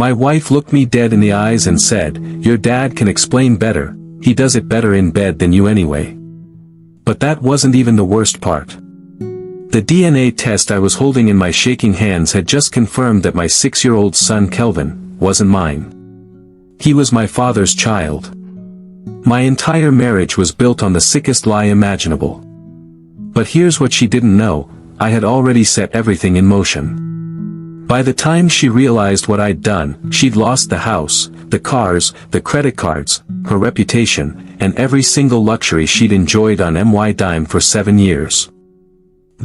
My wife looked me dead in the eyes and said, "Your dad can explain better, he does it better in bed than you anyway." But that wasn't even the worst part. The DNA test I was holding in my shaking hands had just confirmed that my 6-year-old son Kelvin wasn't mine. He was my father's child. My entire marriage was built on the sickest lie imaginable. But here's what she didn't know: I had already set everything in motion. By the time she realized what I'd done, she'd lost the house, the cars, the credit cards, her reputation, and every single luxury she'd enjoyed on my dime for 7 years.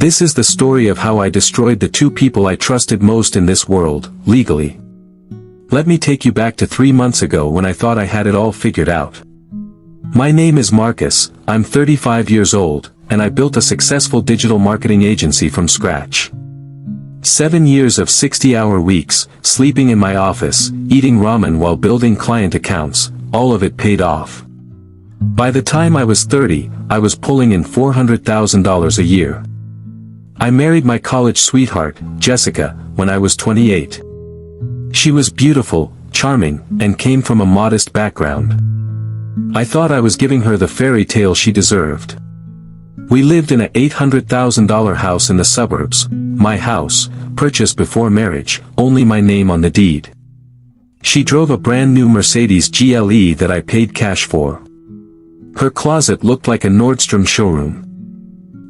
This is the story of how I destroyed the two people I trusted most in this world, legally. Let me take you back to 3 months ago when I thought I had it all figured out. My name is Marcus, I'm 35 years old, and I built a successful digital marketing agency from scratch. 7 years of 60-hour weeks, sleeping in my office, eating ramen while building client accounts, all of it paid off. By the time I was 30, I was pulling in $400,000 a year. I married my college sweetheart, Jessica, when I was 28. She was beautiful, charming, and came from a modest background. I thought I was giving her the fairy tale she deserved. We lived in an $800,000 house in the suburbs, my house, purchased before marriage, only my name on the deed. She drove a brand new Mercedes GLE that I paid cash for. Her closet looked like a Nordstrom showroom.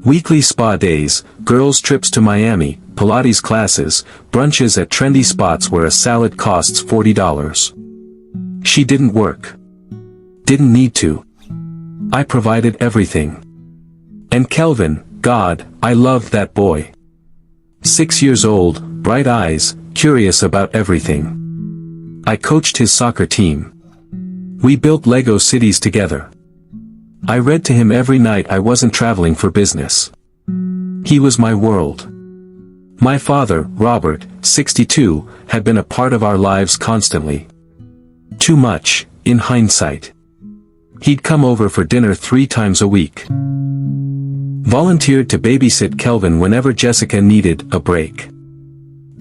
Weekly spa days, girls' trips to Miami, Pilates classes, brunches at trendy spots where a salad costs $40. She didn't work. Didn't need to. I provided everything. And Kelvin, God, I loved that boy. 6 years old, bright eyes, curious about everything. I coached his soccer team. We built Lego cities together. I read to him every night I wasn't traveling for business. He was my world. My father, Robert, 62, had been a part of our lives constantly. Too much, in hindsight. He'd come over for dinner 3 times a week. Volunteered to babysit Kelvin whenever Jessica needed a break.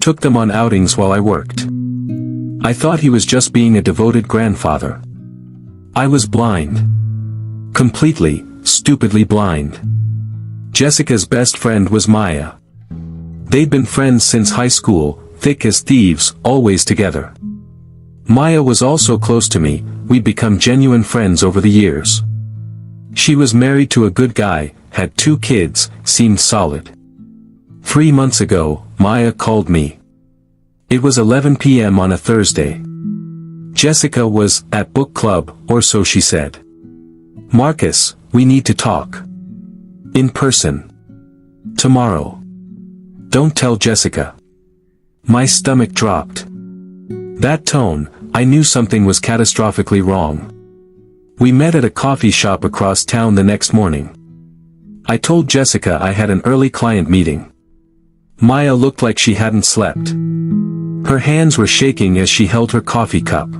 Took them on outings while I worked. I thought he was just being a devoted grandfather. I was blind. Completely, stupidly blind. Jessica's best friend was Maya. They'd been friends since high school, thick as thieves, always together. Maya was also close to me, we'd become genuine friends over the years. She was married to a good guy, had 2 kids, seemed solid. 3 months ago, Maya called me. It was 11 p.m. on a Thursday. Jessica was at book club, or so she said. "Marcus, we need to talk. In person. Tomorrow. Don't tell Jessica." My stomach dropped. That tone, I knew something was catastrophically wrong. We met at a coffee shop across town the next morning. I told Jessica I had an early client meeting. Maya looked like she hadn't slept. Her hands were shaking as she held her coffee cup.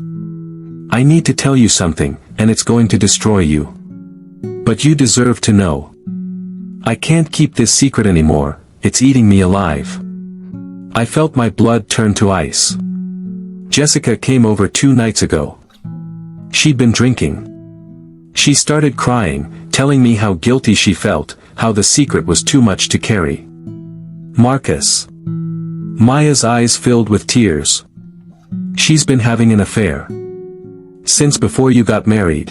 "I need to tell you something, and it's going to destroy you. But you deserve to know. I can't keep this secret anymore, it's eating me alive." I felt my blood turn to ice. Jessica came over 2 nights ago. She'd been drinking. She started crying, telling me how guilty she felt, how the secret was too much to carry. "Marcus." Maya's eyes filled with tears. "She's been having an affair. Since before you got married."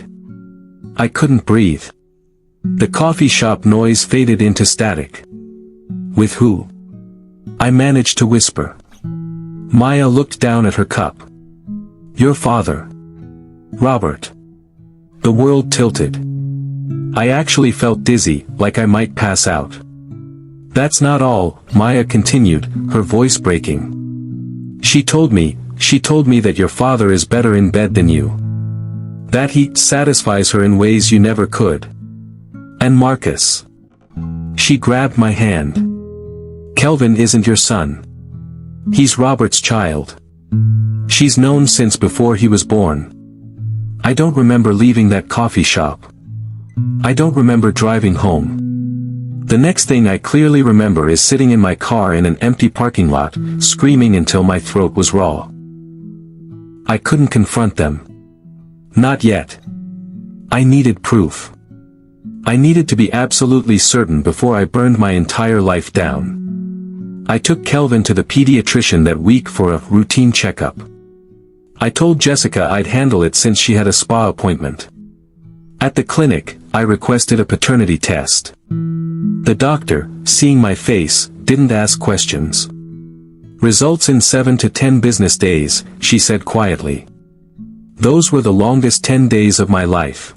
I couldn't breathe. The coffee shop noise faded into static. "With who?" I managed to whisper. Maya looked down at her cup. "Your father. Robert." The world tilted. I actually felt dizzy, like I might pass out. "That's not all," Maya continued, her voice breaking. She told me that your father is better in bed than you. That he satisfies her in ways you never could. And Marcus." She grabbed my hand. "Kelvin isn't your son. He's Robert's child. She's known since before he was born. I don't remember leaving that coffee shop. I don't remember driving home. The next thing I clearly remember is sitting in my car in an empty parking lot, screaming until my throat was raw. I couldn't confront them. Not yet. I needed proof. I needed to be absolutely certain before I burned my entire life down. I took Kelvin to the pediatrician that week for a routine checkup. I told Jessica I'd handle it since she had a spa appointment. At the clinic, I requested a paternity test. The doctor, seeing my face, didn't ask questions. Results in 7 to 10 business days, she said quietly. Those were the longest 10 days of my life.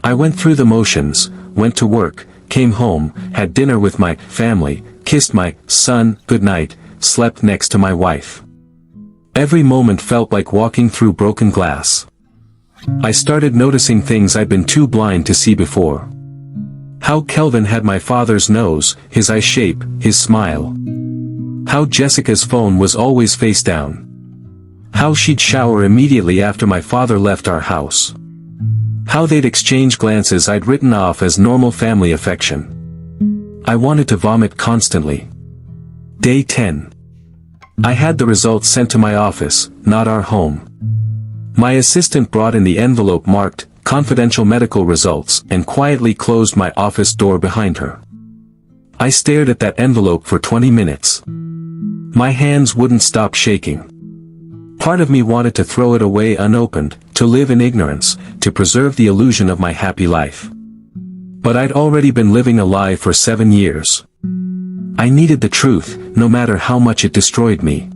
I went through the motions, went to work, came home, had dinner with my family, kissed my son goodnight, slept next to my wife. Every moment felt like walking through broken glass. I started noticing things I'd been too blind to see before. How Kelvin had my father's nose, his eye shape, his smile. How Jessica's phone was always face down. How she'd shower immediately after my father left our house. How they'd exchange glances I'd written off as normal family affection. I wanted to vomit constantly. Day 10. I had the results sent to my office, not our home. My assistant brought in the envelope marked, confidential medical results, and quietly closed my office door behind her. I stared at that envelope for 20 minutes. My hands wouldn't stop shaking. Part of me wanted to throw it away unopened, to live in ignorance, to preserve the illusion of my happy life. But I'd already been living a lie for 7 years. I needed the truth, no matter how much it destroyed me.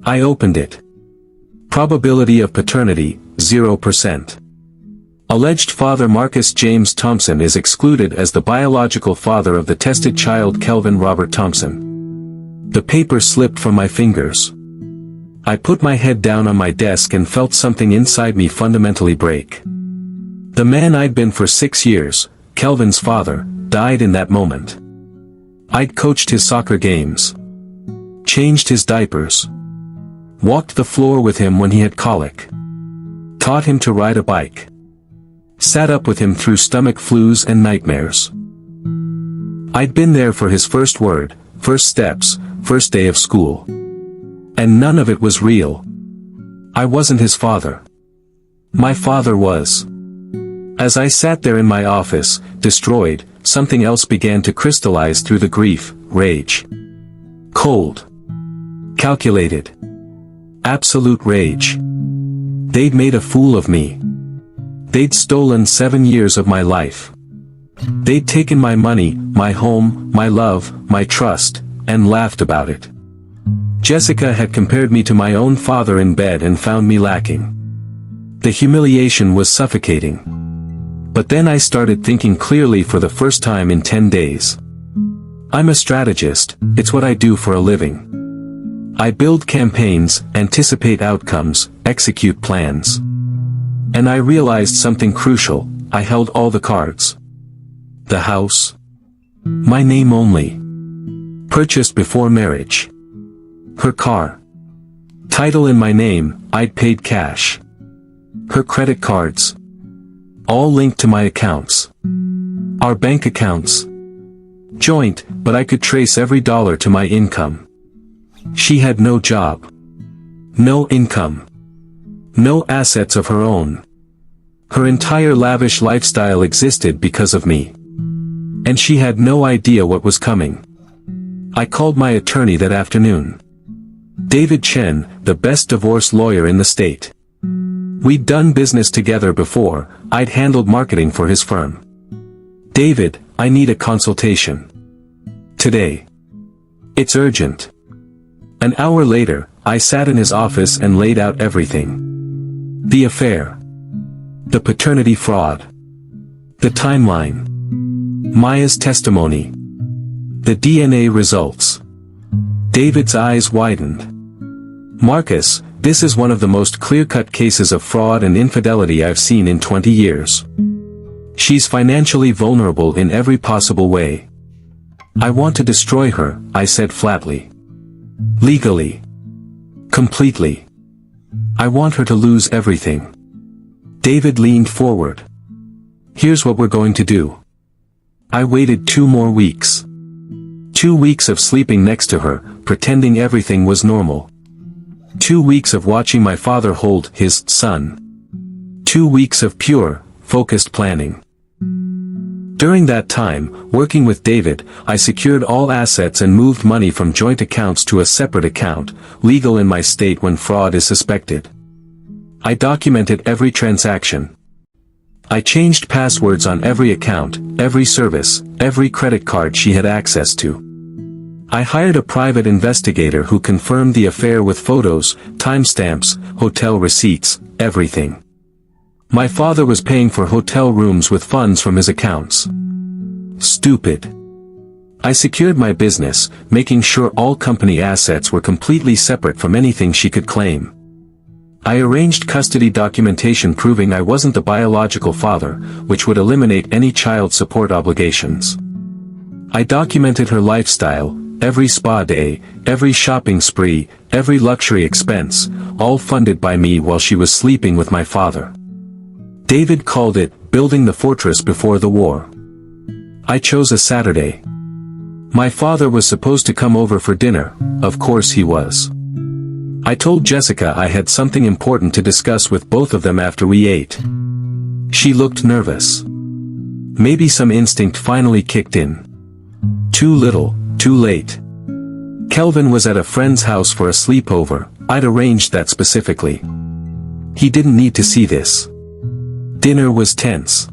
I opened it. Probability of paternity, 0%. Alleged father Marcus James Thompson is excluded as the biological father of the tested child Kelvin Robert Thompson. The paper slipped from my fingers. I put my head down on my desk and felt something inside me fundamentally break. The man I'd been for 6 years, Kelvin's father, died in that moment. I'd coached his soccer games. Changed his diapers. Walked the floor with him when he had colic. Taught him to ride a bike. Sat up with him through stomach flus and nightmares. I'd been there for his first word, first steps, first day of school. And none of it was real. I wasn't his father. My father was. As I sat there in my office, destroyed, something else began to crystallize through the grief, rage. Cold. Calculated. Absolute rage. They'd made a fool of me. They'd stolen 7 years of my life. They'd taken my money, my home, my love, my trust, and laughed about it. Jessica had compared me to my own father in bed and found me lacking. The humiliation was suffocating. But then I started thinking clearly for the first time in 10 days. I'm a strategist, it's what I do for a living. I build campaigns, anticipate outcomes, execute plans. And I realized something crucial, I held all the cards. The house. My name only. Purchased before marriage. Her car. Title in my name, I'd paid cash. Her credit cards. All linked to my accounts. Our bank accounts. Joint, but I could trace every dollar to my income. She had no job. No income. No assets of her own. Her entire lavish lifestyle existed because of me. And she had no idea what was coming. I called my attorney that afternoon. David Chen, the best divorce lawyer in the state. We'd done business together before, I'd handled marketing for his firm. David, I need a consultation. Today. It's urgent. An hour later, I sat in his office and laid out everything. The affair. The paternity fraud. The timeline. Maya's testimony. The DNA results. David's eyes widened. Marcus, this is one of the most clear-cut cases of fraud and infidelity I've seen in 20 years. She's financially vulnerable in every possible way. I want to destroy her, I said flatly. Legally. Completely. I want her to lose everything. David leaned forward. Here's what we're going to do. I waited 2 more weeks. 2 weeks of sleeping next to her, pretending everything was normal. 2 weeks of watching my father hold his son. 2 weeks of pure, focused planning. During that time, working with David, I secured all assets and moved money from joint accounts to a separate account, legal in my state when fraud is suspected. I documented every transaction. I changed passwords on every account, every service, every credit card she had access to. I hired a private investigator who confirmed the affair with photos, timestamps, hotel receipts, everything. My father was paying for hotel rooms with funds from his accounts. Stupid. I secured my business, making sure all company assets were completely separate from anything she could claim. I arranged custody documentation proving I wasn't the biological father, which would eliminate any child support obligations. I documented her lifestyle, every spa day, every shopping spree, every luxury expense, all funded by me while she was sleeping with my father. David called it, building the fortress before the war. I chose a Saturday. My father was supposed to come over for dinner, of course he was. I told Jessica I had something important to discuss with both of them after we ate. She looked nervous. Maybe some instinct finally kicked in. Too little, too late. Kelvin was at a friend's house for a sleepover. I'd arranged that specifically. He didn't need to see this. Dinner was tense.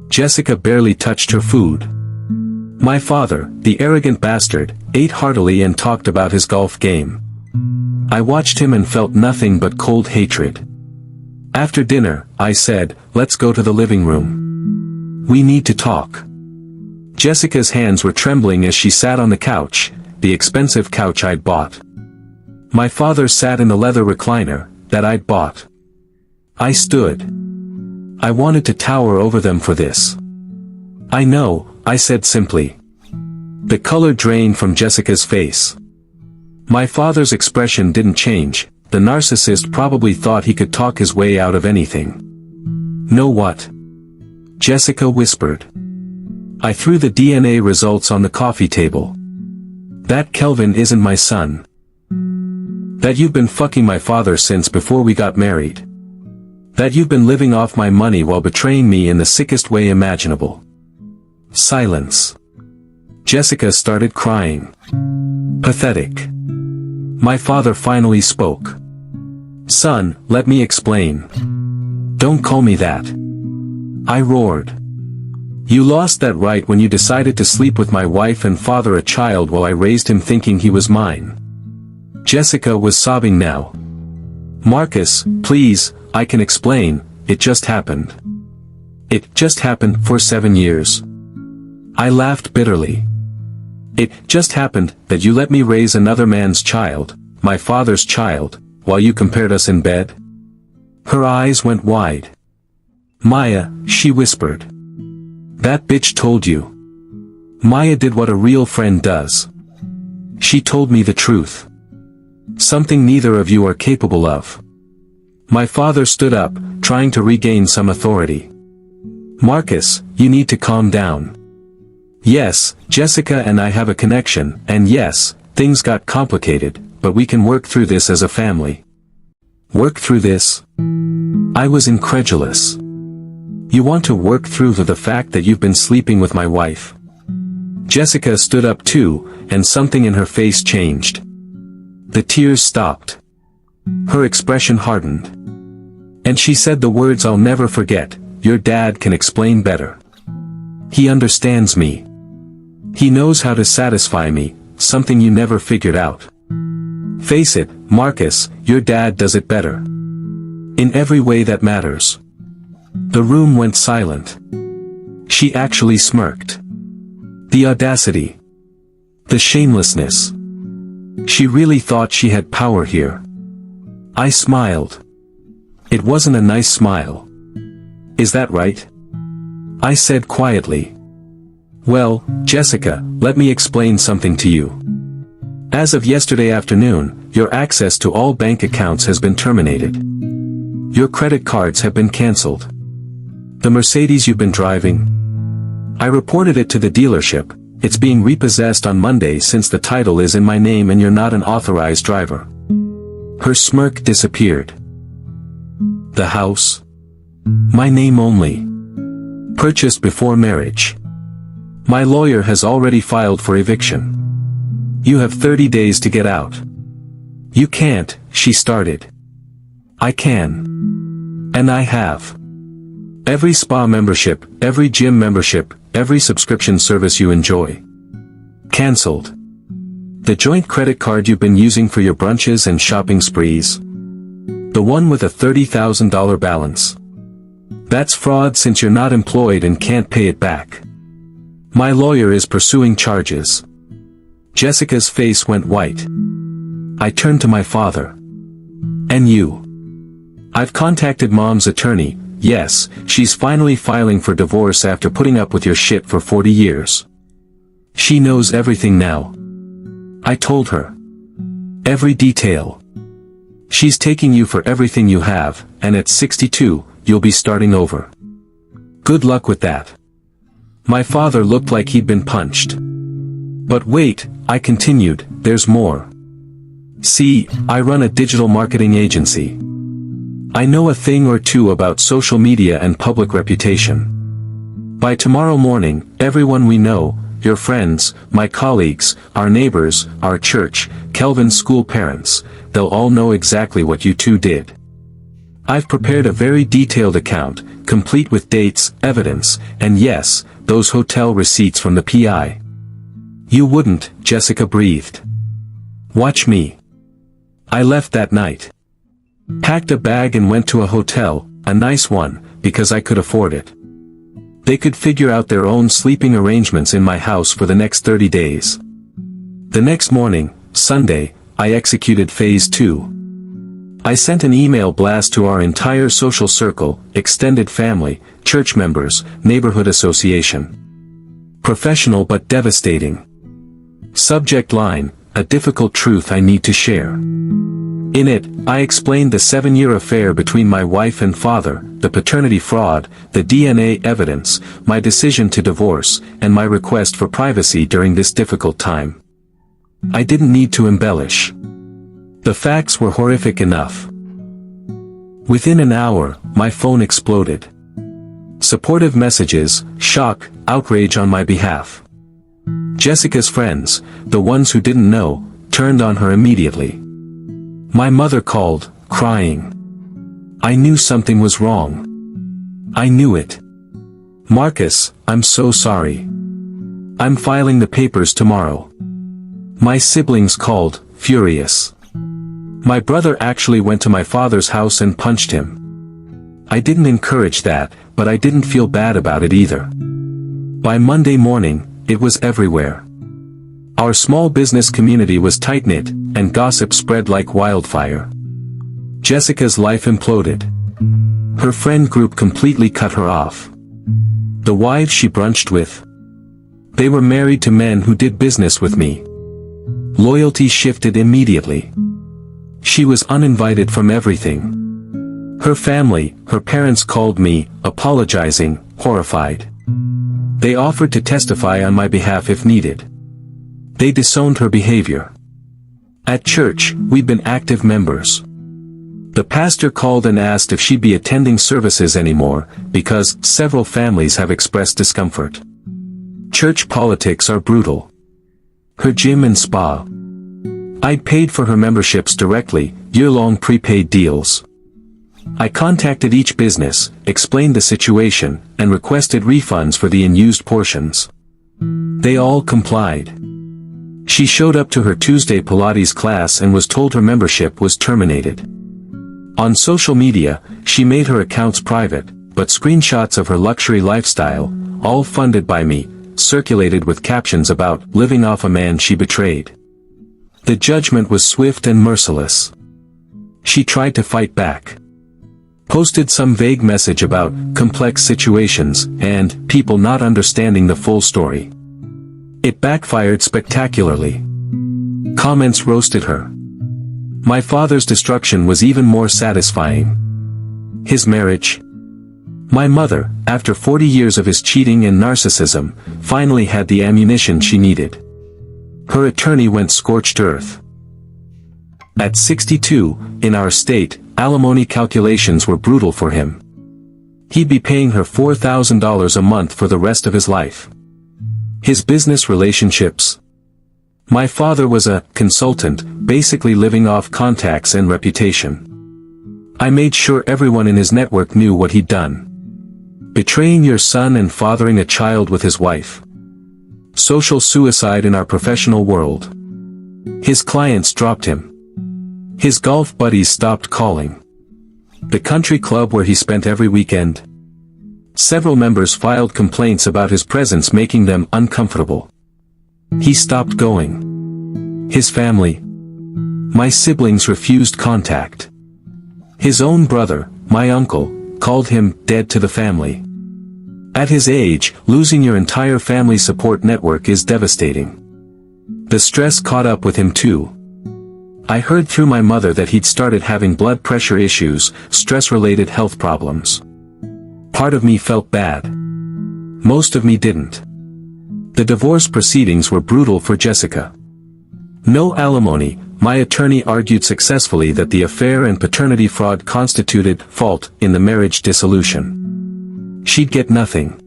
Jessica barely touched her food. My father, the arrogant bastard, ate heartily and talked about his golf game. I watched him and felt nothing but cold hatred. After dinner, I said, "Let's go to the living room. We need to talk." Jessica's hands were trembling as she sat on the couch, the expensive couch I'd bought. My father sat in the leather recliner that I'd bought. I stood. I wanted to tower over them for this. "I know," I said simply. The color drained from Jessica's face. My father's expression didn't change. The narcissist probably thought he could talk his way out of anything. "Know what?" Jessica whispered. I threw the DNA results on the coffee table. "That Kelvin isn't my son. That you've been fucking my father since before we got married. That you've been living off my money while betraying me in the sickest way imaginable." Silence. Jessica started crying. Pathetic. My father finally spoke. "Son, let me explain." "Don't call me that." I roared. "You lost that right when you decided to sleep with my wife and father a child while I raised him thinking he was mine." Jessica was sobbing now. "Marcus, please, I can explain, it just happened. It just happened for 7 years." I laughed bitterly. "It just happened that you let me raise another man's child, my father's child, while you compared us in bed?" Her eyes went wide. "Maya," she whispered. "That bitch told you." Maya did what a real friend does. She told me the truth. Something neither of you are capable of. My father stood up, trying to regain some authority. "Marcus, you need to calm down. Yes, Jessica and I have a connection, and yes, things got complicated, but we can work through this as a family." "Work through this?" I was incredulous. "You want to work through the fact that you've been sleeping with my wife?" Jessica stood up too, and something in her face changed. The tears stopped. Her expression hardened. And she said the words I'll never forget, "Your dad can explain better. He understands me. He knows how to satisfy me, something you never figured out. Face it, Marcus, your dad does it better. In every way that matters." The room went silent. She actually smirked. The audacity. The shamelessness. She really thought she had power here. I smiled. It wasn't a nice smile. "Is that right?" I said quietly. "Well, Jessica, let me explain something to you. As of yesterday afternoon, your access to all bank accounts has been terminated. Your credit cards have been cancelled. The Mercedes you've been driving. I reported it to the dealership. It's being repossessed on Monday since the title is in my name and you're not an authorized driver. Her smirk disappeared. The house? My name only. Purchased before marriage. My lawyer has already filed for eviction. You have 30 days to get out. You can't, she started. I can. And I have. Every spa membership, every gym membership, every subscription service you enjoy. Cancelled. The joint credit card you've been using for your brunches and shopping sprees. The one with a $30,000 balance. That's fraud since you're not employed and can't pay it back. My lawyer is pursuing charges. Jessica's face went white. I turned to my father. And you? I've contacted Mom's attorney. Yes, she's finally filing for divorce after putting up with your shit for 40 years. She knows everything now. I told her. Every detail. She's taking you for everything you have, and at 62, you'll be starting over. Good luck with that. My father looked like he'd been punched. But wait, I continued, there's more. See, I run a digital marketing agency. I know a thing or two about social media and public reputation. By tomorrow morning, everyone we know, your friends, my colleagues, our neighbors, our church, Kelvin's school parents, they'll all know exactly what you two did. I've prepared a very detailed account, complete with dates, evidence, and yes, those hotel receipts from the PI. You wouldn't, Jessica breathed. Watch me. I left that night. Packed a bag and went to a hotel, a nice one, because I could afford it. They could figure out their own sleeping arrangements in my house for the next 30 days. The next morning, Sunday, I executed phase 2. I sent an email blast to our entire social circle, extended family, church members, neighborhood association. Professional but devastating. Subject line, a difficult truth I need to share. In it, I explained the 7-year affair between my wife and father, the paternity fraud, the DNA evidence, my decision to divorce, and my request for privacy during this difficult time. I didn't need to embellish. The facts were horrific enough. Within an hour, my phone exploded. Supportive messages, shock, outrage on my behalf. Jessica's friends, the ones who didn't know, turned on her immediately. My mother called, crying. I knew something was wrong. I knew it. Marcus, I'm so sorry. I'm filing the papers tomorrow. My siblings called, furious. My brother actually went to my father's house and punched him. I didn't encourage that, but I didn't feel bad about it either. By Monday morning, it was everywhere. Our small business community was tight-knit, and gossip spread like wildfire. Jessica's life imploded. Her friend group completely cut her off. The wives she brunched with. They were married to men who did business with me. Loyalty shifted immediately. She was uninvited from everything. Her family, her parents called me, apologizing, horrified. They offered to testify on my behalf if needed. They disowned her behavior. At church, we'd been active members. The pastor called and asked if she'd be attending services anymore, because several families have expressed discomfort. Church politics are brutal. Her gym and spa. I'd paid for her memberships directly, year-long prepaid deals. I contacted each business, explained the situation, and requested refunds for the unused portions. They all complied. She showed up to her Tuesday Pilates class and was told her membership was terminated. On social media, she made her accounts private, but screenshots of her luxury lifestyle, all funded by me, circulated with captions about living off a man she betrayed. The judgment was swift and merciless. She tried to fight back. Posted some vague message about complex situations and people not understanding the full story. It backfired spectacularly. Comments roasted her. My father's destruction was even more satisfying. His marriage. My mother, after 40 years of his cheating and narcissism, finally had the ammunition she needed. Her attorney went scorched earth. At 62, in our state, alimony calculations were brutal for him. He'd be paying her $4,000 a month for the rest of his life. His business relationships. My father was a consultant, basically living off contacts and reputation. I made sure everyone in his network knew what he'd done. Betraying your son and fathering a child with his wife. Social suicide in our professional world. His clients dropped him. His golf buddies stopped calling. The country club where he spent every weekend. Several members filed complaints about his presence, making them uncomfortable. He stopped going. His family. My siblings refused contact. His own brother, my uncle, called him dead to the family. At his age, losing your entire family support network is devastating. The stress caught up with him too. I heard through my mother that he'd started having blood pressure issues, stress-related health problems. Part of me felt bad. Most of me didn't. The divorce proceedings were brutal for Jessica. No alimony. My attorney argued successfully that the affair and paternity fraud constituted fault in the marriage dissolution. She'd get nothing.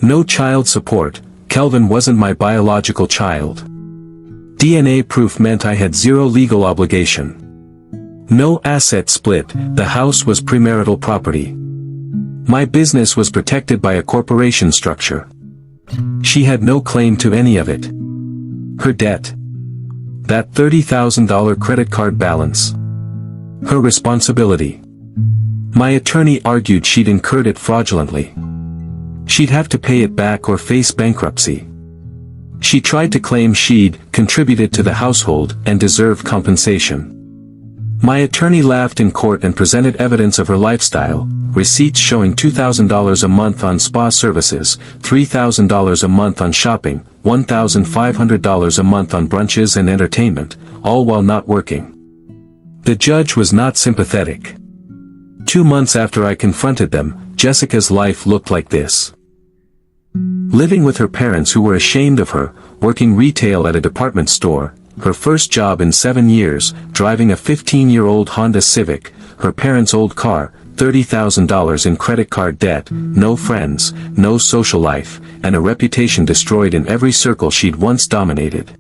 No child support. Kelvin wasn't my biological child. DNA proof meant I had zero legal obligation. No asset split. The house was premarital property. My business was protected by a corporation structure. She had no claim to any of it. Her debt. That $30,000 credit card balance. Her responsibility. My attorney argued she'd incurred it fraudulently. She'd have to pay it back or face bankruptcy. She tried to claim she'd contributed to the household and deserved compensation. My attorney laughed in court and presented evidence of her lifestyle, receipts showing $2,000 a month on spa services, $3,000 a month on shopping, $1,500 a month on brunches and entertainment, all while not working. The judge was not sympathetic. 2 months after I confronted them, Jessica's life looked like this. Living with her parents who were ashamed of her, working retail at a department store, her first job in 7 years, driving a 15-year-old Honda Civic, her parents' old car, $30,000 in credit card debt, no friends, no social life, and a reputation destroyed in every circle she'd once dominated.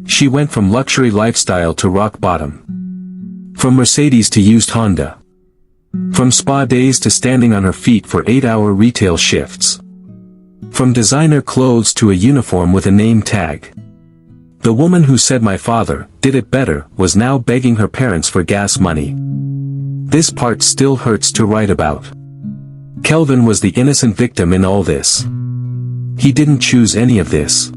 She went from luxury lifestyle to rock bottom. From Mercedes to used Honda. From spa days to standing on her feet for 8-hour retail shifts. From designer clothes to a uniform with a name tag. The woman who said my father did it better was now begging her parents for gas money. This part still hurts to write about. Kelvin was the innocent victim in all this. He didn't choose any of this.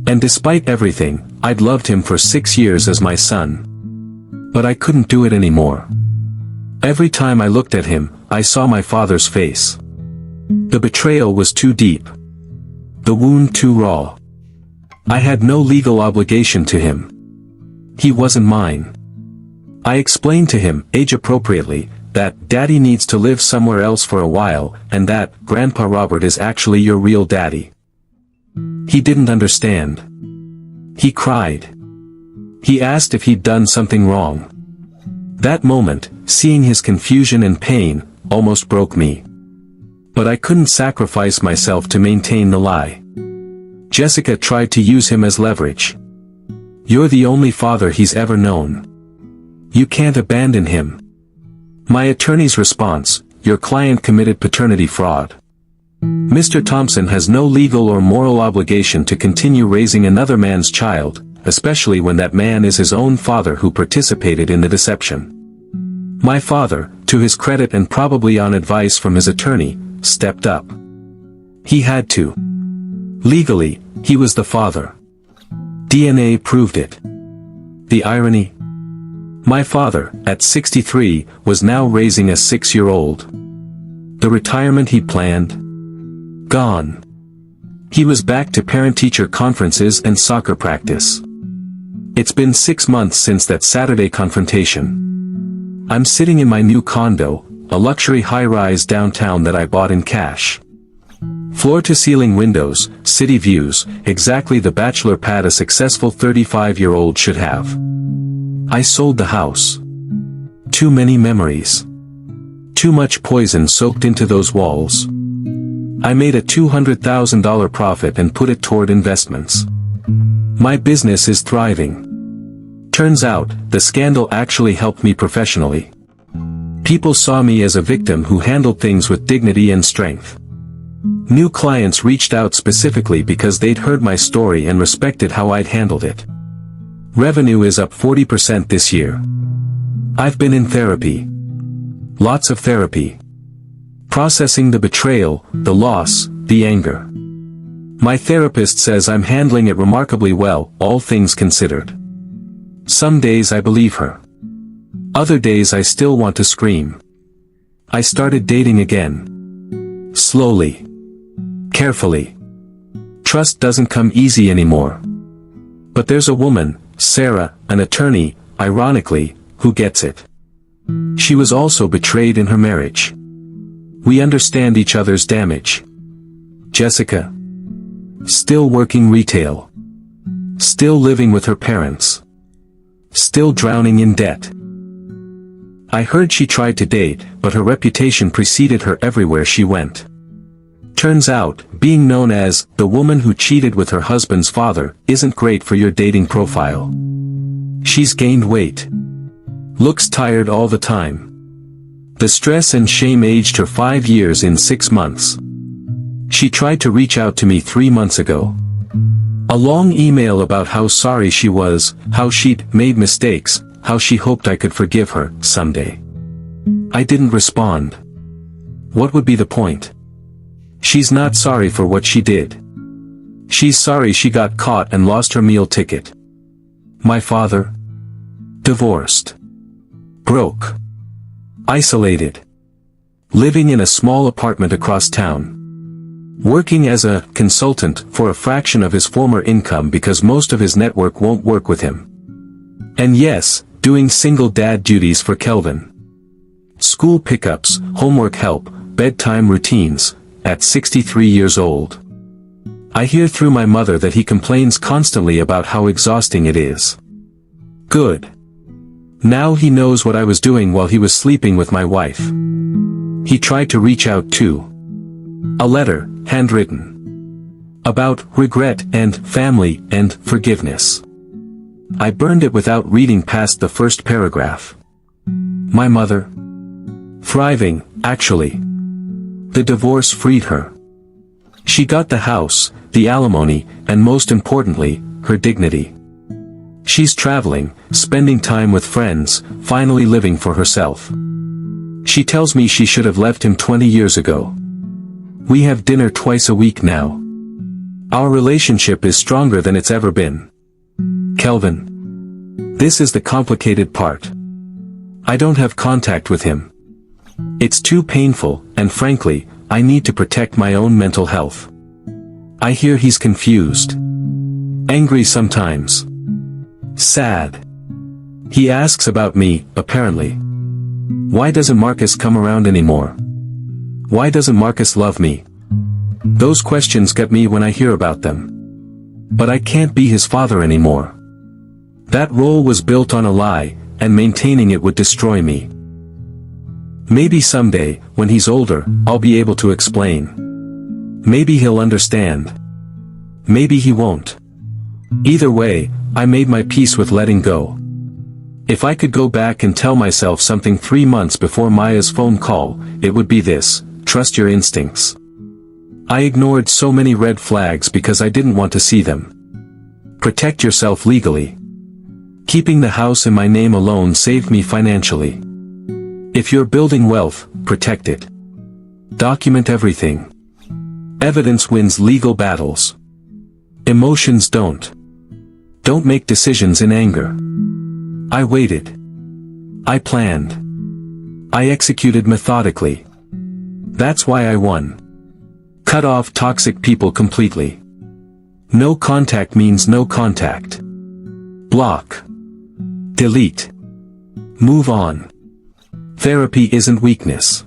And despite everything, I'd loved him for 6 years as my son. But I couldn't do it anymore. Every time I looked at him, I saw my father's face. The betrayal was too deep. The wound too raw. I had no legal obligation to him. He wasn't mine. I explained to him, age-appropriately, that Daddy needs to live somewhere else for a while, and that Grandpa Robert is actually your real daddy. He didn't understand. He cried. He asked if he'd done something wrong. That moment, seeing his confusion and pain, almost broke me. But I couldn't sacrifice myself to maintain the lie. Jessica tried to use him as leverage. You're the only father he's ever known. You can't abandon him. My attorney's response, your client committed paternity fraud. Mr. Thompson has no legal or moral obligation to continue raising another man's child, especially when that man is his own father who participated in the deception. My father, to his credit and probably on advice from his attorney, stepped up. He had to. Legally, he was the father. DNA proved it. The irony? My father, at 63, was now raising a 6-year-old. The retirement he'd planned? Gone. He was back to parent-teacher conferences and soccer practice. It's been 6 months since that Saturday confrontation. I'm sitting in my new condo, a luxury high-rise downtown that I bought in cash. Floor-to-ceiling windows, city views, exactly the bachelor pad a successful 35-year-old should have. I sold the house. Too many memories. Too much poison soaked into those walls. I made a $200,000 profit and put it toward investments. My business is thriving. Turns out, the scandal actually helped me professionally. People saw me as a victim who handled things with dignity and strength. New clients reached out specifically because they'd heard my story and respected how I'd handled it. Revenue is up 40% this year. I've been in therapy. Lots of therapy. Processing the betrayal, the loss, the anger. My therapist says I'm handling it remarkably well, all things considered. Some days I believe her. Other days I still want to scream. I started dating again. Slowly. Carefully. Trust doesn't come easy anymore. But there's a woman, Sarah, an attorney, ironically, who gets it. She was also betrayed in her marriage. We understand each other's damage. Jessica. Still working retail. Still living with her parents. Still drowning in debt. I heard she tried to date, but her reputation preceded her everywhere she went. Turns out, being known as the woman who cheated with her husband's father isn't great for your dating profile. She's gained weight. Looks tired all the time. The stress and shame aged her 5 years in 6 months. She tried to reach out to me 3 months ago. A long email about how sorry she was, how she'd made mistakes, how she hoped I could forgive her someday. I didn't respond. What would be the point? She's not sorry for what she did. She's sorry she got caught and lost her meal ticket. My father? Divorced. Broke. Isolated. Living in a small apartment across town. Working as a consultant for a fraction of his former income because most of his network won't work with him. And yes, doing single dad duties for Kelvin. School pickups, homework help, bedtime routines, at 63 years old. I hear through my mother that he complains constantly about how exhausting it is. Good. Now he knows what I was doing while he was sleeping with my wife. He tried to reach out too. A letter, handwritten. About regret and family and forgiveness. I burned it without reading past the first paragraph. My mother? Thriving, actually. The divorce freed her. She got the house, the alimony, and most importantly, her dignity. She's traveling, spending time with friends, finally living for herself. She tells me she should have left him 20 years ago. We have dinner twice a week now. Our relationship is stronger than it's ever been. Kelvin. This is the complicated part. I don't have contact with him. It's too painful, and frankly, I need to protect my own mental health. I hear he's confused. Angry sometimes. Sad. He asks about me, apparently. Why doesn't Marcus come around anymore? Why doesn't Marcus love me? Those questions get me when I hear about them. But I can't be his father anymore. That role was built on a lie, and maintaining it would destroy me. Maybe someday, when he's older, I'll be able to explain. Maybe he'll understand. Maybe he won't. Either way, I made my peace with letting go. If I could go back and tell myself something 3 months before Maya's phone call, it would be this: trust your instincts. I ignored so many red flags because I didn't want to see them. Protect yourself legally. Keeping the house in my name alone saved me financially. If you're building wealth, protect it. Document everything. Evidence wins legal battles. Emotions don't. Don't make decisions in anger. I waited. I planned. I executed methodically. That's why I won. Cut off toxic people completely. No contact means no contact. Block. Delete. Move on. Therapy isn't weakness.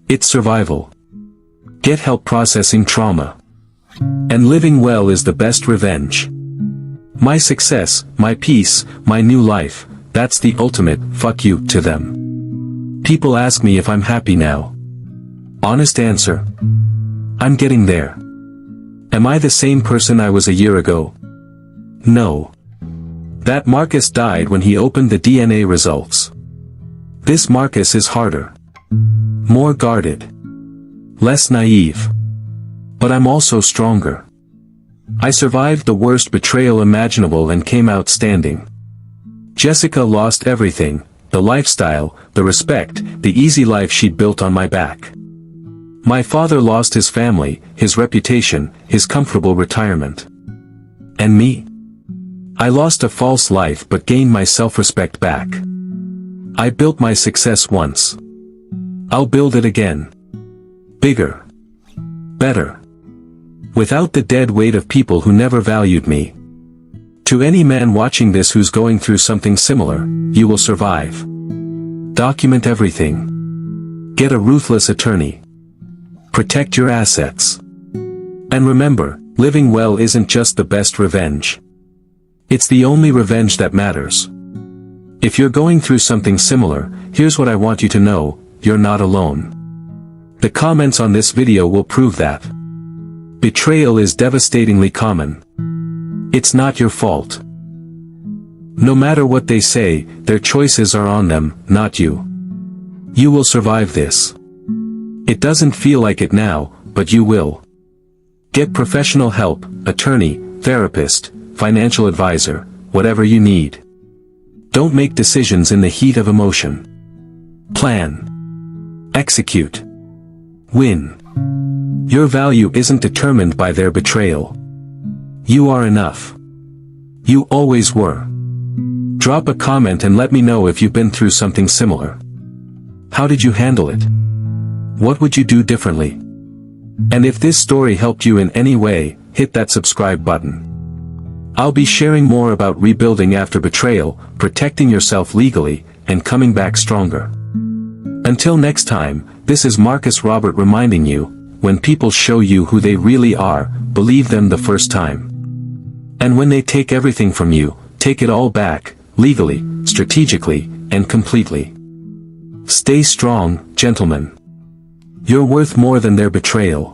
It's survival. Get help processing trauma. And living well is the best revenge. My success, my peace, my new life, That's the ultimate fuck you to them. People ask me if I'm happy now. Honest answer. I'm getting there. Am I the same person I was a year ago? No. That Marcus died when he opened the DNA results. This Marcus is harder. More guarded. Less naive. But I'm also stronger. I survived the worst betrayal imaginable and came out standing. Jessica lost everything, the lifestyle, the respect, the easy life she'd built on my back. My father lost his family, his reputation, his comfortable retirement. And me? I lost a false life but gained my self-respect back. I built my success once. I'll build it again. Bigger. Better. Without the dead weight of people who never valued me. To any man watching this who's going through something similar, you will survive. Document everything. Get a ruthless attorney. Protect your assets. And remember, living well isn't just the best revenge. It's the only revenge that matters. If you're going through something similar, here's what I want you to know, you're not alone. The comments on this video will prove that. Betrayal is devastatingly common. It's not your fault. No matter what they say, their choices are on them, not you. You will survive this. It doesn't feel like it now, but you will. Get professional help, attorney, therapist, financial advisor, whatever you need. Don't make decisions in the heat of emotion. Plan. Execute. Win. Your value isn't determined by their betrayal. You are enough. You always were. Drop a comment and let me know if you've been through something similar. How did you handle it? What would you do differently? And if this story helped you in any way, hit that subscribe button. I'll be sharing more about rebuilding after betrayal, protecting yourself legally, and coming back stronger. Until next time, this is Marcus Robert reminding you, when people show you who they really are, believe them the first time. And when they take everything from you, take it all back, legally, strategically, and completely. Stay strong, gentlemen. You're worth more than their betrayal.